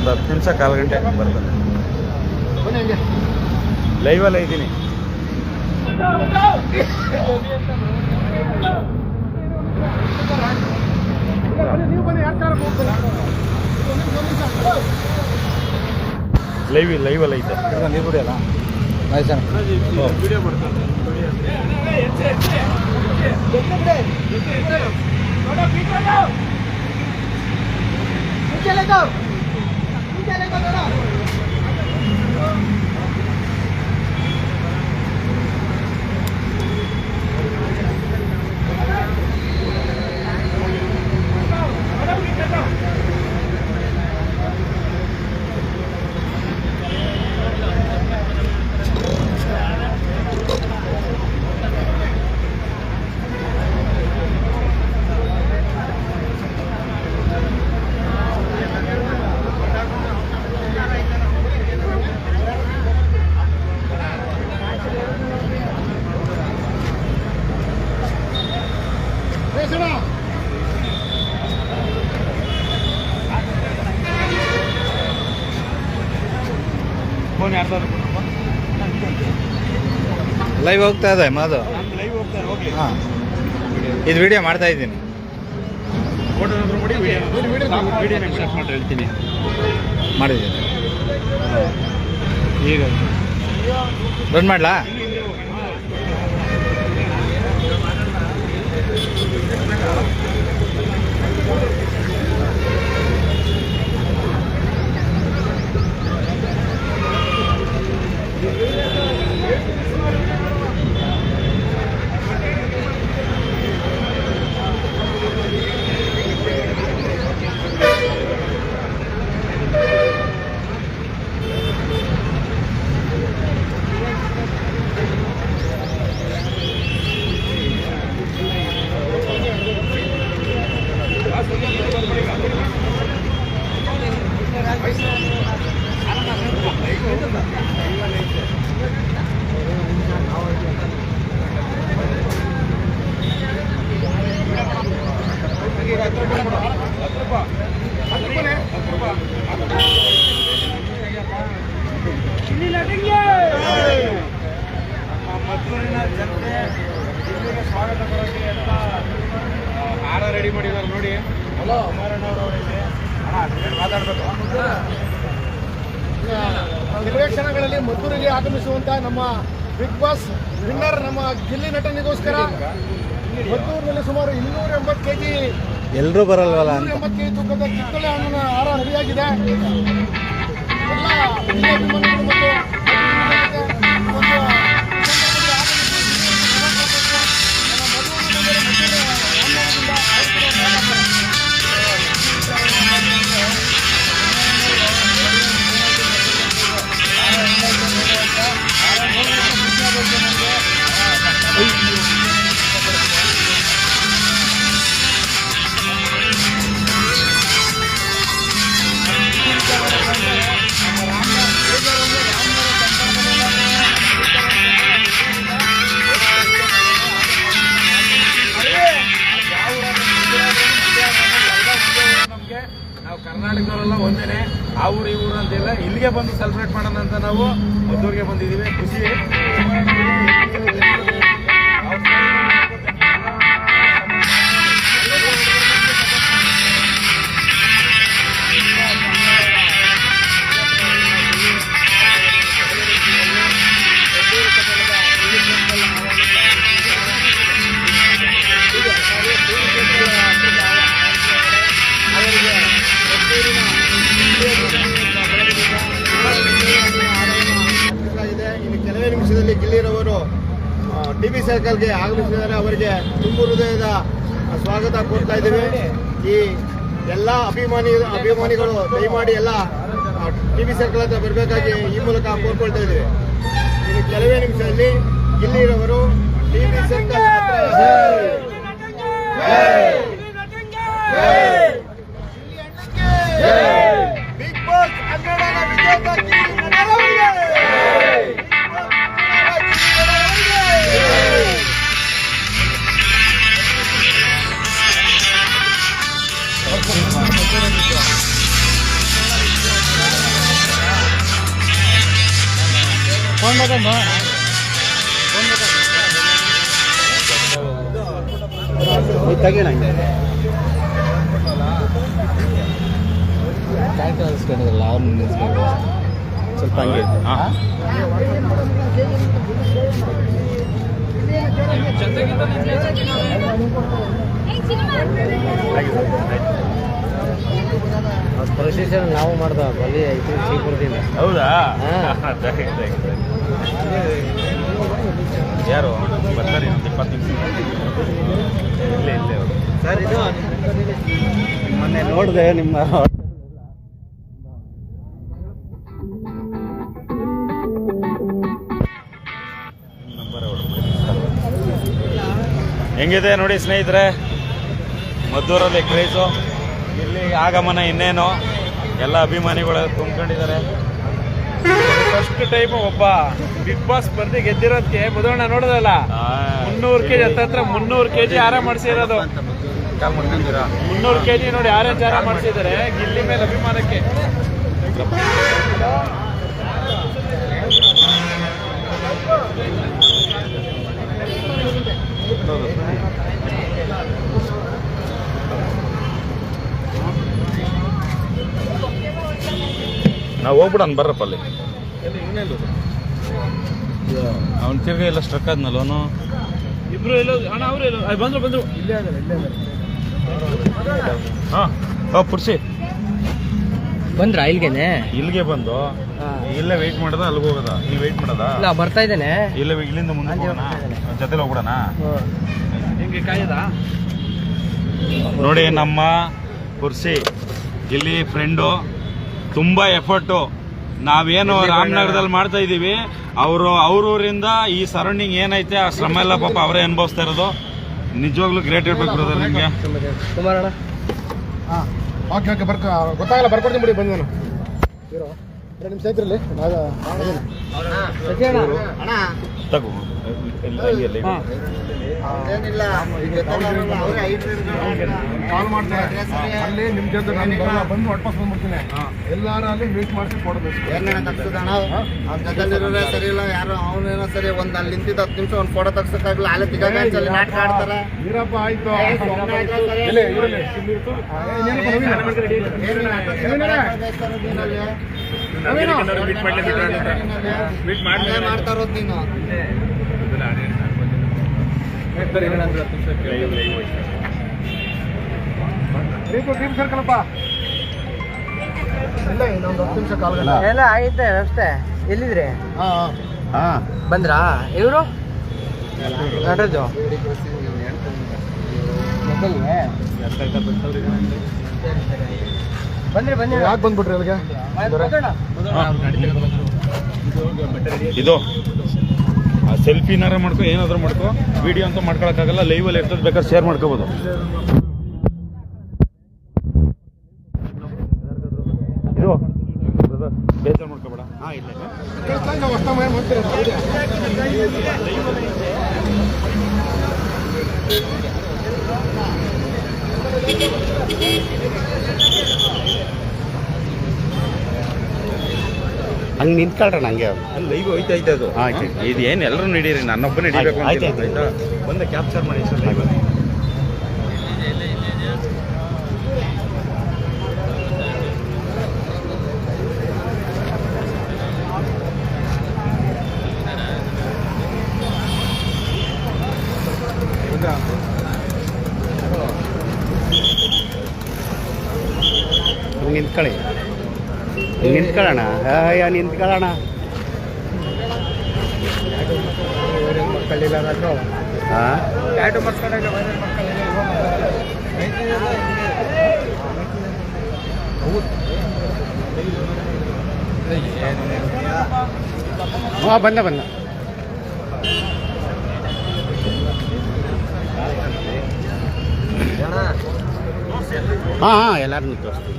ಒಂದು 10 ನಿಮಿಷ ಕಾಲು ಗಂಟೆ ಬರ್ತಾನೆ. ಲೈವಲ್ಲೇ ಇದ್ದೀನಿ. ಲೈವಲ್ಲ ಐತೆ ನೀರು ಕುಡಿಯಲ್ಲ ವಿಡಿಯೋ ಮಾಡ್ತಾರೆ. ಲೈವ್ ಹೋಗ್ತಾ ಇದೆ ಮಾದು. ಹಾಂ, ಇದು ವಿಡಿಯೋ ಮಾಡ್ತಾ ಇದ್ದೀನಿ. ಹೇಳ್ತೀನಿ ಮಾಡಿದ್ದೀನಿ. ಈಗ ರನ್ ಮಾಡಲಾ? ಮದ್ದೂರಿನ ಜನತೆ ಇಲ್ಲಿಗೆ ಸ್ವಾಗತ ಕೊಡೋಕ್ಕೆ ಅಂತ ಹಾರ ರೆಡಿ ಮಾಡಿದ್ದಾರೆ ನೋಡಿ. ಹಲೋ ಕುಮಾರಣ್ಣವರವರಿಗೆ ಮಾತಾಡಬೇಕು. ಕೆಲವೇ ಕ್ಷಣಗಳಲ್ಲಿ ಮದ್ದೂರಿಗೆ ಆಗಮಿಸುವಂಥ ನಮ್ಮ ಬಿಗ್ ಬಾಸ್ ವಿನ್ನರ್ ನಮ್ಮ ಗಿಲ್ಲಿ ನಟನಿಗೋಸ್ಕರ ಮದ್ದೂರಿನಲ್ಲಿ ಸುಮಾರು 280 kg ಎಲ್ಲರೂ ಬರಲ್ವಲ್ಲ 280 kg ತೂಕದ ಕಿತ್ತಳೆ ಹಣ್ಣಿನ ಹಾರ ರೆಡಿಯಾಗಿದೆ. ಎಲ್ಲ ಅಭಿಮಾನಿಗಳು ಮತ್ತು ನಾವು ಕರ್ನಾಟಕದವರೆಲ್ಲ ಒಂದೇನೆ, ಆ ಊರು ಈ ಊರು ಅಂತಿಲ್ಲ. ಇಲ್ಲಿಗೆ ಬಂದು ಸೆಲೆಬ್ರೇಟ್ ಮಾಡೋಣ ಅಂತ ನಾವು ಮದ್ದೂರಿಗೆ ಬಂದಿದ್ದೀವಿ. ಖುಷಿ. ಇನ್ನು ಕೆಲವೇ ನಿಮಿಷದಲ್ಲಿ ಗಿಲ್ಲಿರವರು ಟಿವಿ ಸರ್ಕಲ್ಗೆ ಆಗಮಿಸಿದ್ದಾರೆ. ಅವರಿಗೆ ತುಂಬು ಹೃದಯದ ಸ್ವಾಗತ ಕೋರ್ತಾ ಇದ್ದೇವೆ. ಈ ಎಲ್ಲ ಅಭಿಮಾನಿಗಳು ದಯಮಾಡಿ ಎಲ್ಲ ಟಿವಿ ಸರ್ಕಲ್ ಹತ್ರ ಬರಬೇಕಾಗಿ ಈ ಮೂಲಕ ಕೋರ್ಕೊಳ್ತಾ ಇದ್ದೇವೆ. ಇನ್ನು ಕೆಲವೇ ನಿಮಿಷದಲ್ಲಿ ಗಿಲ್ಲಿರವರು ಟಿವಿ ಸರ್ಕಲ್ ಬಿಗ್ ಬಾಸ್ ಕನ್ನಡದ ವಿಜೇತ ಗಿಲ್ಲಿ ತೆಗಿಯೋಣ ಸ್ವಲ್ಪ ಹಂಗೆ ಪ್ರೊಸೀಜರ್ ನಾವು ಮಾಡ್ದ ಬಲಿ ಐತಿ ಶ್ರೀಪುರದಿಂದ. ಹೌದಾ? ಯಾರು ಬರ್ತಾರೆ? 20 ಇಲ್ಲೇ ಅವರು ಸರ್. ಇದು ಮೊನ್ನೆ ನೋಡಿದೆ ನಿಮ್ಮ ಹೆಂಗಿದೆ ನೋಡಿ ಸ್ನೇಹಿತರೆ, ಮದ್ದೂರಲ್ಲಿ ಕ್ರೇಜು, ಇಲ್ಲಿ ಆಗಮನ ಇನ್ನೇನು, ಎಲ್ಲ ಅಭಿಮಾನಿಗಳು ತುಂಬಿಕೊಂಡಿದ್ದಾರೆ. ಫಸ್ಟ್ ಟೈಮ್ ಒಬ್ಬ ಬಿಗ್ ಬಾಸ್ ಸ್ಪರ್ಧೆ ಗೆದ್ದಿರೋದಕ್ಕೆ ಬುಧವಣ್ಣ ನೋಡೋದಲ್ಲ, 300 kg ಹತ್ರ 300 kg ಆರಾಮ ಮಾಡಿಸಿರೋದು. 300 kg ನೋಡಿ ಆರೆಂಜ್ ಆರಾಮ ಮಾಡಿಸಿದ್ದಾರೆ ಗಿಲ್ಲಿ ಮೇಲೆ ಅಭಿಮಾನಕ್ಕೆ. ನಾವು ಹೋಗ್ಬಿಡೋಣ ಬರ್ರಪ್ಪ ಅಲ್ಲಿ. ಅವ್ನ ತಿರ್ಗ ಎಲ್ಲ ಸ್ಟ್ರಕ್ ಆದ್ನಲ್ಲ ಅವನು. ಇಬ್ರು ಎಲ್ಲೋ ಅಣ್ಣ, ಅವ್ರು ಎಲ್ಲೋ ಬಂದ್ರು ಇಲ್ಲೇ ಹಾಂ ಪುರ್ಸಿ ಬಂದ್ರ ಇಲ್ಲಿಗೆ ಬಂದು ಇಲ್ಲೇ ವೆಯ್ಟ್ ಮಾಡೋದ ಅಲ್ಲಿಗೆ ಹೋಗೋದ? ನೀವು ವೆಯ್ಟ್ ಮಾಡೋದ? ಇಲ್ಲ ಬರ್ತಾ ಇದ್ದೇನೆ. ಇಲ್ಲ ಇಲ್ಲಿಂದ ಮುಂದೆ ಹೋಗೋಣ, ಜೊತೆಲಿ ಹೋಗ್ಬಿಡೋಣ. ಹೆಂಗೆ ಕಾಯದ ನೋಡಿ, ನಮ್ಮ ಪುರ್ಸಿ ಇಲ್ಲಿ ಫ್ರೆಂಡು, ತುಂಬ ಎಫರ್ಟು. ನಾವೇನು ರಾಮನಗರದಲ್ಲಿ ಮಾಡ್ತಾ ಇದ್ದೀವಿ, ಅವ್ರೂರಿಂದ ಈ ಸರೌಂಡಿಂಗ್ ಏನೈತೆ ಆ ಶ್ರಮ ಎಲ್ಲ ಪಾಪ ಅವರೇ ಅನುಭವಿಸ್ತಾ ಇರೋದು. ನಿಜವಾಗ್ಲೂ ಗ್ರೇಟ್ ಇರ್ಬೇಕು ಬ್ರದರ್ ನಿಮಗೆ. ಕುಮಾರಣ್ಣ ಓಕೆ ಗೊತ್ತಾಗಲ್ಲ, ಬರ್ಕೊಡ್ತೀನಿ ಬಿಡಿ. ಬಂದು ನಿಮ್ಮ ಸ್ನೇಹಿತರಲ್ಲಿ ತಗೋ ಏನಿಲ್ಲ, ಕಾಲ್ ಮಾಡ್ತಾರೆ ಅಲ್ಲಿ ನಿಮ್ಮ ಜೊತೆ ಬಂದು ವಾಪಸ್ ಬಂದ್ಬಿಡ್ತೀನಿ. ಎಲ್ಲಾರು ಅಲ್ಲಿ ಮೀಟ್ ಮಾಡಿಸಿ ಕೊಡಬೇಕು. ಏನೇನ ತಗ್ಸೋದಣ್ಣ, ಅವ್ನ ಜೊತೆಲಿರೋರೇ ಸರಿ ಇಲ್ಲ, ಯಾರು ಅವನೇನೋ ಸರಿ. ಒಂದು ಅಲ್ಲಿ ನಿಂತಿದ್ದ 10 ನಿಮಿಷ ಒಂದು ಫೋಟೋ ತಗ್ಸಕ್ಕಾಗಲ್ಲ, ಅಲ್ಲೇ ದಿಗ್ಗಜಲ್ಲಿ ನಾಟಕ ಆಡ್ತಾರೆ. ಇರಪ್ಪ ಆಯ್ತು, ಮಾಡ್ತಾ ಇರೋದು ನೀನು. ಸರ್ಕಲ್ಪ್ಪ ಇಲ್ಲ, ಇನ್ನೊಂದು 10 ನಿಮಿಷ ಕಾಲ ಎಲ್ಲ ಆಗೈತೆ ವ್ಯವಸ್ಥೆ. ಎಲ್ಲಿದ್ರಿ? ಬಂದ್ರಾ ಇವರು ನಟರಾಜು? ಬನ್ನಿ. ಯಾಕೆ ಬಂದ್ಬಿಟ್ರಿ ಅಲ್ಲಿಗೆ? ಇದು ಸೆಲ್ಫಿನಾರ ಮಾಡ್ಕೊ, ಏನಾದರೂ ಮಾಡ್ಕೊ. ವಿಡಿಯೋ ಅಂತೂ ಮಾಡ್ಕೊಳಕ್ಕಾಗಲ್ಲ, ಲೈವಲ್ಲಿ ಇರ್ತದೆ, ಬೇಕಾದ್ರೆ ಶೇರ್ ಮಾಡ್ಕೋಬೋದು. ಇದು ಬೇಜಾರು ಮಾಡ್ಕೋಬೇಡ. ಹಂಗೆ ನಿಂತ್ಕೊಳ್ರಣ, ಹಂಗೆ ಲೈವ್ ಹೋಯ್ತೈತೆ ಅದು. ಇದು ಏನು ಎಲ್ಲರೂ ನಡೀರಿ, ನನ್ನೊಬ್ಬನೇ ನಡೀಬೇಕು ಆಯ್ತು. ಬಂದ ಕ್ಯಾಪ್ಚರ್ ಮಾಡಿ ಸರ್ ಲೈವ್. ನಿಂತ್ಕೊಳ್ಳೋಣ ನಿಂತ್ಕೊಳ್ಳೋಣ. ಬಂದ ಎಲ್ಲರೂ ತೋರಿಸ್ತೀವಿ.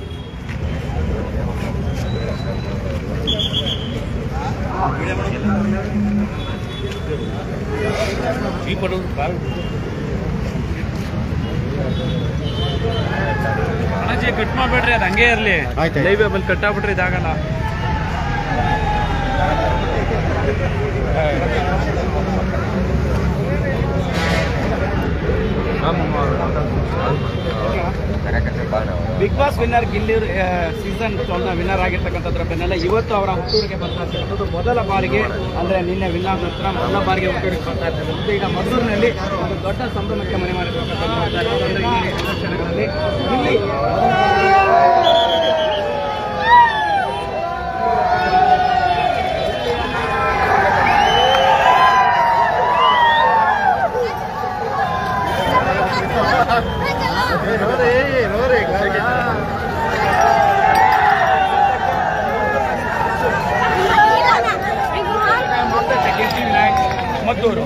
ಅಣ್ಣಾಜಿ ಕಟ್ ಮಾಡ್ಬೇಡ್ರಿ, ಅದು ಹಂಗೆ ಇರಲಿ. ಲೈವ್ ಬಂದು ಕಟ್ ಆಗ್ಬಿಟ್ರೆ ಇದಾಗಲ್ಲ. Big boss winner Gilli season 12 winner ಆಗಿರ್ತಕ್ಕಂಥದ್ರ ಬೆನ್ನಲ್ಲೇ ಇವತ್ತು ಅವರ ಹುಟ್ಟೂರಿಗೆ ಬರ್ತಾ ಇರ್ತಕ್ಕಂಥದ್ದು ಮೊದಲ ಬಾರಿಗೆ, ಅಂದರೆ ನಿನ್ನೆ ವಿನ್ನರ್ ನಂತರ ಮೊದಲ ಬಾರಿಗೆ ಹುಟ್ಟೂರಿಗೆ ಬರ್ತಾ ಇರ್ತಕ್ಕಂಥದ್ದು. ಈಗ ಮದ್ದೂರಿನಲ್ಲಿ ಒಂದು ದೊಡ್ಡ ಸಂಭ್ರಮಕ್ಕೆ ಮನೆ ಮಾಡಿರ್ತಕ್ಕಂಥ ಕ್ಷಣಗಳಲ್ಲಿ ಗಿಲ್ಲಿ ಮದ್ದೂರು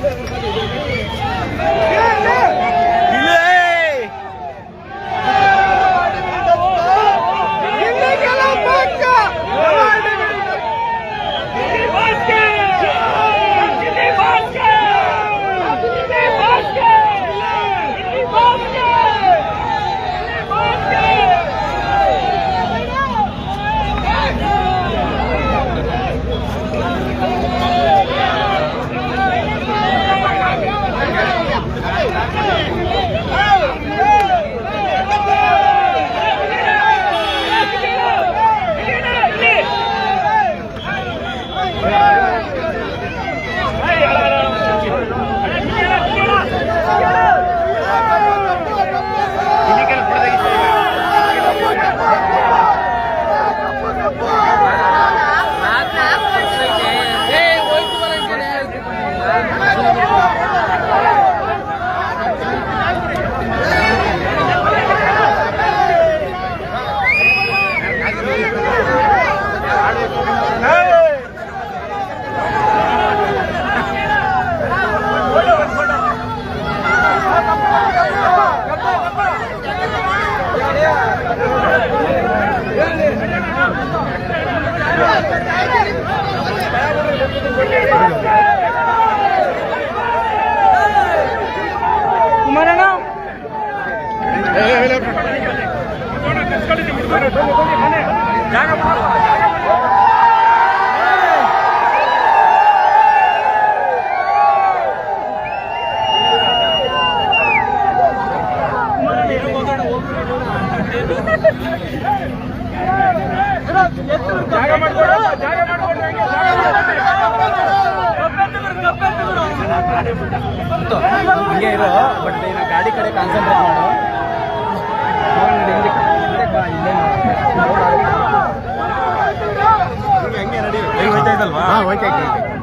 ಹಿಂಗೆ ಇರೋ, ಬಟ್ ಇನ್ನು ಗಾಡಿ ಕಡೆ ಕಾನ್ಸಂಟ್ರೇಟ್ ಮಾಡು.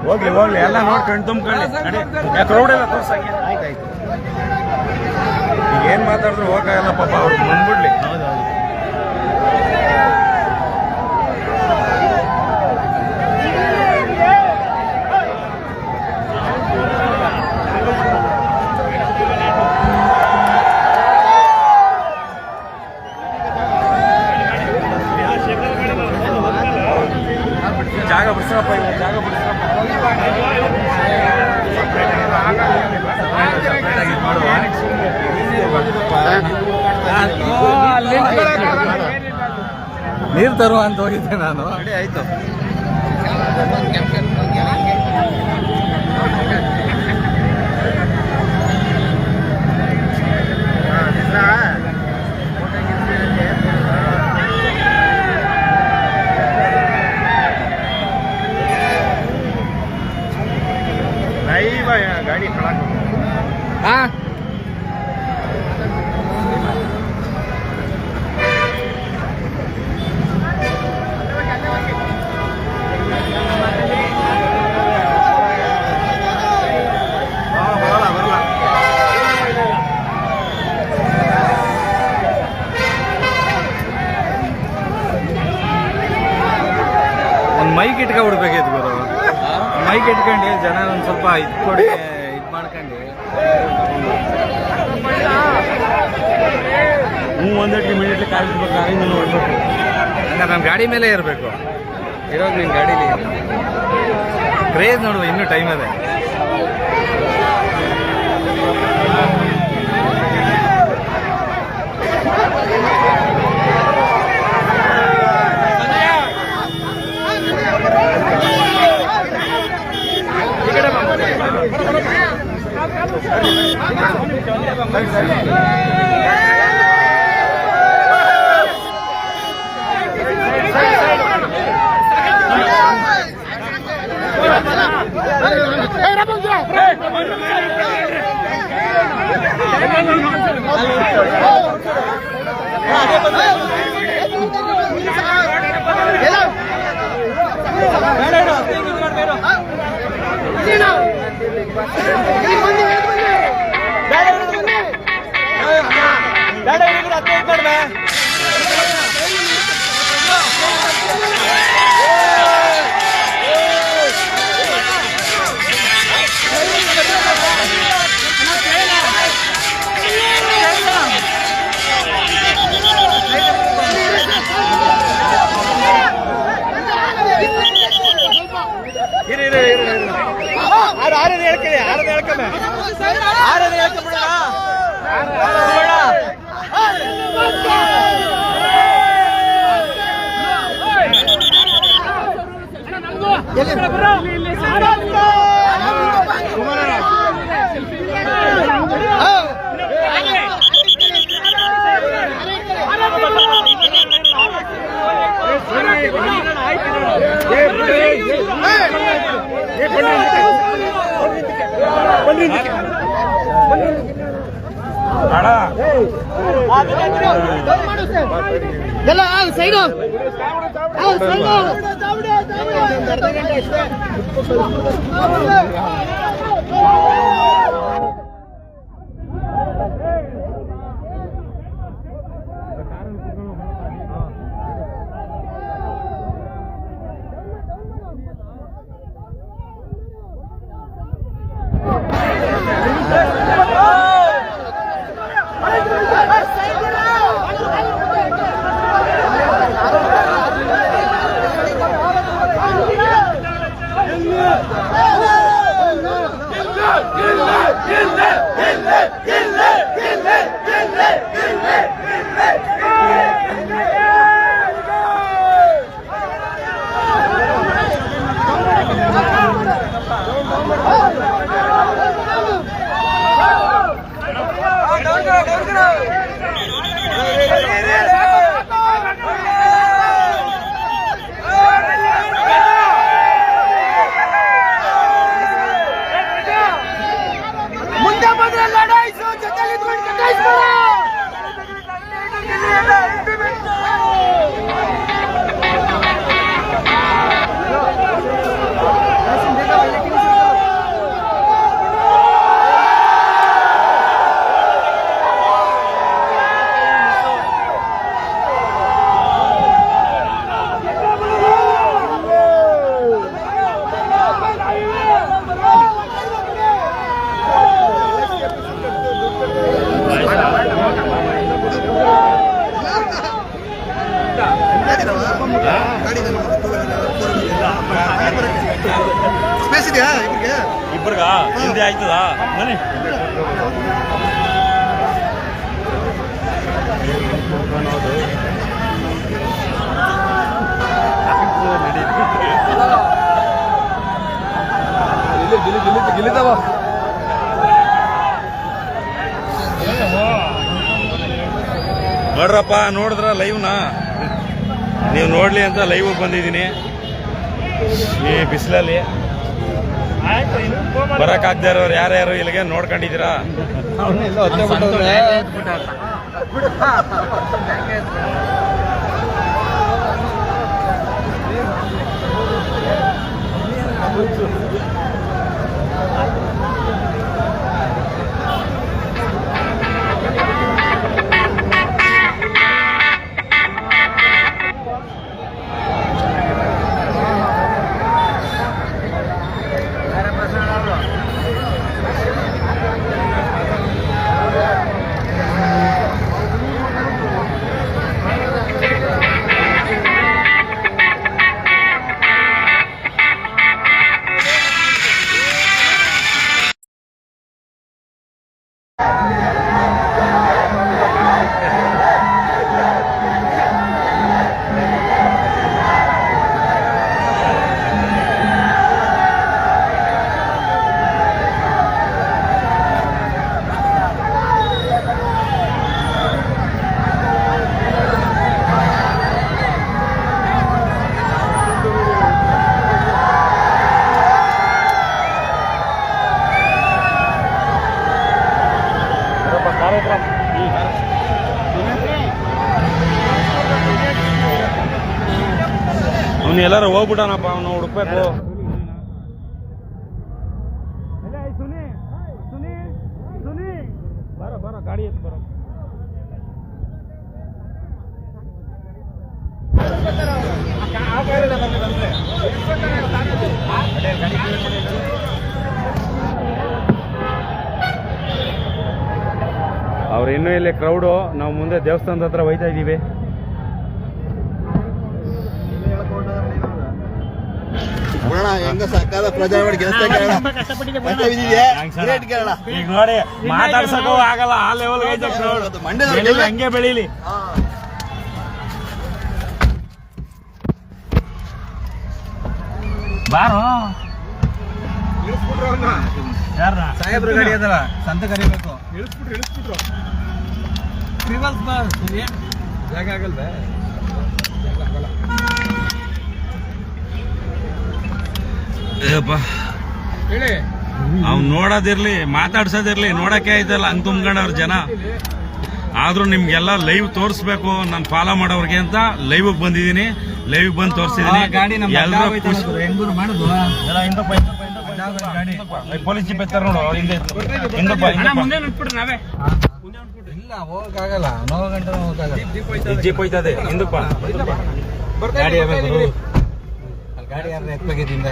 ಹೋಗ್ಲಿ ಹೋಗ್ಲಿ ಎಲ್ಲ ನೋಡ್ಕೊಂಡು ತುಂಬ್ಕೊಳ್ಳಿ. ಕ್ರೌಡ್ ಎಲ್ಲ ತೋರ್ಸಂಗೆ. ಈಗ ಏನ್ ಮಾತಾಡಿದ್ರು ಹೋಗಲ್ಲ ಪಾಪ, ಅವ್ರು ಬಂದ್ಬಿಡ್ಲಿ. ಜಾಗ ಬಿಡಿಸ್ರಪ್ಪ, ಜಾಗ ಬಿಡಿಸ್ರಪ್ಪ. ನೀರು ತರುವ ಅಂತ ಹೋಗಿದ್ದೆ ನಾನು. ಆಯ್ತು. ಗಾಡಿ ಒಂದು ಮೈಕ್ ಇಟ್ಕೊಂಡ್ಬಿಡ್ಬೇಕಿತ್ತು ಗುರು. ಮೈಕ್ ಇಟ್ಕೊಂಡು ಜನ ಒಂದು ಸ್ವಲ್ಪ ಇದು ಕೊಡಿ, ಇದು ಮಾಡ್ಕೊಂಡು ಒಂದಕ್ಕೆ ಇಮಿಡಿಯೇಟ್ಲಿ ಕಾಲಿಡ್ಬೇಕು, ಕಾರಿಂದ ನೋಡ್ಬೇಕು. ಹಂಗಾರೆ ನನ್ನ ಗಾಡಿ ಮೇಲೆ ಇರಬೇಕು. ಇರೋದು ನಿನ್ನ ಗಾಡೀಲಿ ಕ್ರೇಜ್ ನೋಡುವ, ಇನ್ನೂ ಟೈಮ್ ಅದೇ. ಎಲ್ಲ ಸೈಡು ಅರ್ಧ ಗಂಟೆ ಅಷ್ಟೇ. ಇಬ್ಬರಿಗ ಹಿಂದೆ ಆಯ್ತದ ಬನ್ನಿ. ನೋಡ್ರಪ್ಪ, ನೋಡಿದ್ರ ಲೈವ್ನ ನೀವು ನೋಡ್ಲಿ ಅಂತ ಲೈವ್ ಬಂದಿದ್ದೀನಿ. ಈ ಬಿಸಿಲಲ್ಲಿ ಬರಕ್ಕಾಗದೇ ಇರೋರು ಯಾರ್ಯಾರು ಇಲ್ಲಿಗೆ ನೋಡ್ಕೊಂಡಿದ್ದೀರಾ? ಅವ್ನು ಎಲ್ಲಾರು ಹೋಗ್ಬಿಟ್ಟಾನಪ್ಪ, ಅವನು ಹುಡುಕ್ಬೇಕು. ಬರೋ ಗಾಡಿ ಎತ್ತು ಬರೋ. ಅವ್ರು ಇನ್ನೂ ಇಲ್ಲಿ ಕ್ರೌಡು, ನಾವು ಮುಂದೆ ದೇವಸ್ಥಾನದ ಹತ್ರ ಹೋಯ್ತಾ ಇದ್ದೀವಿ. ಹೆಂಗ ಸರ್ಕಾರ ಪ್ರಜಾವಾಣಿ ಕೆಲಸ ಈಗ ನೋಡಿ ಮಾತಾಡ್ಸಕ್ಕೂ ಆಗಲ್ಲ, ಆ ಲೆವೆಲ್ ಐತೆ ಕ್ರೌಡ್. ಹಂಗೆ ಬೆಳೀಲಿ. ಬಾರೋ ಸಾಹೇಬ್ರು ಗಾಡಿ ಅದಲ್ಲ, ಸಂತ ಕರಿಬೇಕು. ಜಾಗ ಆಗಲ್ವೇ? ಹೇಳಿ, ಅವ್ನು ನೋಡೋದಿರ್ಲಿ ಮಾತಾಡ್ಸೋದಿರ್ಲಿ, ನೋಡಕ್ಕೆ ಆಯ್ತಲ್ಲ ಹಂಗ್ ತುಂಬ್ಕೊಂಡವ್ರ ಜನ. ಆದ್ರೂ ನಿಮ್ಗೆಲ್ಲ ಲೈವ್ ತೋರಿಸ್ಬೇಕು ನಾನು ಫಾಲೋ ಮಾಡೋರ್ಗೆ ಅಂತ ಲೈವ್ ಬಂದಿದ್ದೀನಿ. ಲೈವ್ ಬಂದು ತೋರಿಸಿದೀನಿ. ಪೊಲೀಸ್ ಜೀಪ್ ಎತ್ತಾರ ನೋಡು, ಹಿಂದೆ ಮುಂದೆ ನಿಂತ್ಬಿಟ್ರೆ ನಾವೇ ಇಲ್ಲ, ಹೋಗಕ್ಕಾಗಲ್ಲ. 9 ಗಂಟೆ ಹೋಗಕ್ಕಾಗಲ್ಲ. ಜೀಪ್ ಹೋಯ್ತದೆ ಹಿಂದಪ್ಪ. ಗಾಡಿ ಅಲ್ಲಿ ಗಾಡಿ ಯಾರು ಎತ್ತಬೇಕಿದ್ದಿಂದ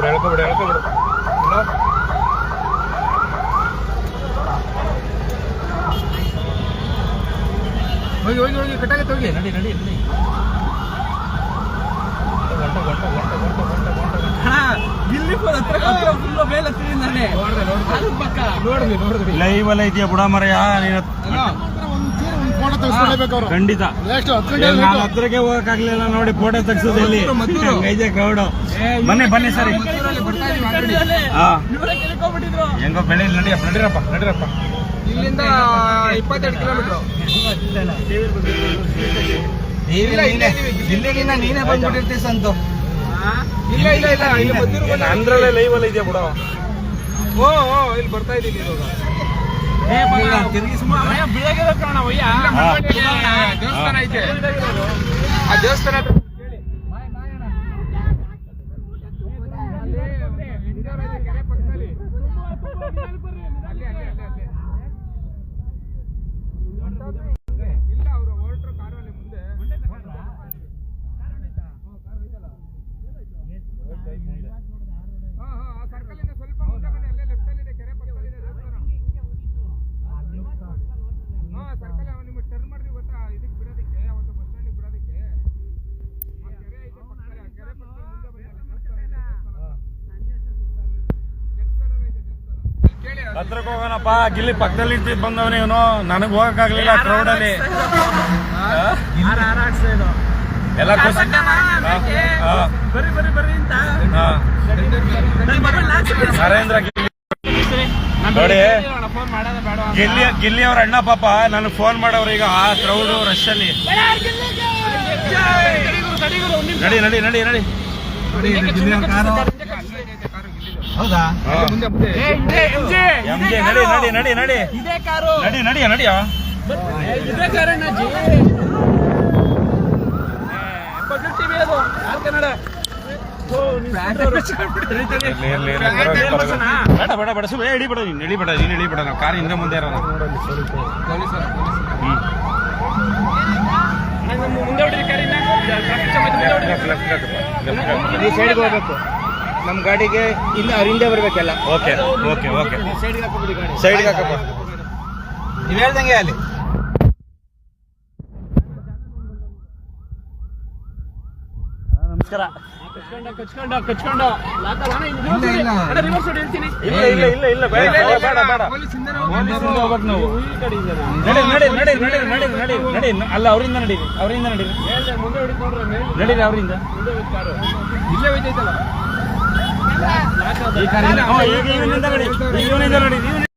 ಹೇಳ್ಕೊಬಿಡು. ಹೋಗಿ ಕಟ್ಟಾಗತ್ತೆ. ಹೋಗಿ ನಡಿ ಇಲ್ಲಿ ಲೈವ್ ಅಲ್ಲ ಇದೆಯಾ ಬುಡ ಮರೆಯ ಖಂಡಿತ. ನಾನು ಹತ್ರಕ್ಕೆ ಹೋಗಕ್ಕಾಗ್ಲಿಲ್ಲ ನೋಡಿ, ಫೋಟೋ ತೆಗ್ಸೋದಲ್ಲಿ ಐದೆ ಕ್ರೌಡು. ಬನ್ನಿ ಸರಿ. ಹೆಂಗೋ ಬೆಳೆ ನಡಿರಪ್ಪ. ಇಲ್ಲಿಂದ 22 ಕಿಲೋಮೀಟರ್. ಇಲ್ಲಿಗಿನ್ನ ನೀನೇ ಬಂದ್ಬಿಟ್ಟಿರ್ತೀವಿ ಸಂತು. ಇಲ್ಲ ಅಂದ್ರಲ್ಲೇ ಲೈವ್ ಅಲ್ಲಿ ಇದೆಯಾ ಬುಡ. ಇಲ್ಲಿ ಬರ್ತಾ ಇದ್ದೀನಿ ದೇವಸ್ಥಾನ ಐತೆ, ಆ ದೇವಸ್ಥಾನ ಇಲ್ಲ, ಅವರು ಹೊರಟ್ರು ಕಾರಲ್ಲಿ ಮುಂದೆ. ಆ ಸರ್ಕಲ್ ಇಂದ ಸ್ವಲ್ಪ ಮುಂದೆ ಬನ್ನಿ, ಅಲ್ಲೇ ಲೆಫ್ಟ್ ಅಲ್ಲಿ ಇದೆ, ಕೆರೆ ಪಕ್ಕದಲ್ಲಿದೆ ದೇವಸ್ಥಾನ. ಸರ್ಕಲ್ ನಿಮಗೆ ಟರ್ನ್ ಮಾಡಿದ್ವಿ ಗೊತ್ತಾ, ಇದಕ್ಕೆ ಬಿಡೋದಕ್ಕೆ, ಅವತ್ತು ಬಸ್ ಸ್ಟ್ಯಾಂಡಿಗೆ ಬಿಡೋದಕ್ಕೆ. ಆ ಕೆರೆ ಐತೆ ಪಕ್ಕದಲ್ಲಿ, ಆ ಕೆರೆ ಪಕ್ಕದಲ್ಲಿ ಮುಂದೆ ಬನ್ನಿ, ಹತ್ರಕ್ಕೆ ಹೋಗೋಣಪ್ಪ. ಗಿಲ್ಲಿ ಪಕ್ಕದಲ್ಲಿ ಬಂದವನೇ ಇವನು, ನನಗ್ ಹೋಗಕ್ಕಾಗ್ಲಿಲ್ಲ ಕ್ರೌಡಲ್ಲಿ. ಎಲ್ಲ ನರೇಂದ್ರ ನೋಡಿ, ಗಿಲ್ಲಿ ಅವ್ರ ಅಣ್ಣ ಪಾಪ ನನಗೆ ಫೋನ್ ಮಾಡವ್ರು ಈಗ ಆ ಕ್ರೌಡ್ ರಶ್ ಅಲ್ಲಿ. ನಡಿ. ಹೌದಾ? ನಡಿಯ ಬೇಡ ಸುಮ್ಮನೆ ಇಳಿಬೇಡ, ನೀನು ಇಳಿಬೇಡ. ನಾವು ಕಾರ್ ಹಿಂದೆ ಮುಂದೆ ಇರೋಣ. ಸೈಡ್ಗೆ ಹೋಗ್ಬೇಕು, ನಮ್ಮ ಗಾಡಿಗೆ ಇನ್ನು ಹಿಂದೆ ಬರ್ಬೇಕೆಲ್ಲ. ಓಕೆ ಸೈಡ್ಗೆ ಹಾಕಪ್ಪ. ನೀವು ಹೇಳ್ದಂಗೆ ಅಲ್ಲಿ ನಮಸ್ಕಾರ. ಕಚ್ಕೊಂಡು ಇಲ್ಲ ಬೇಡ ಹೋಗ್ಬೇಕು ನಾವು. ನಡಿ ಅಲ್ಲ, ಅವರಿಂದ ನಡೀರಿ. ನಡೀರಿ ಅವರಿಂದ. ಇಲ್ಲೇ ಹೋಯ್ತೈತಲ್ಲ ಇವನಿಂದ ನಡಿ.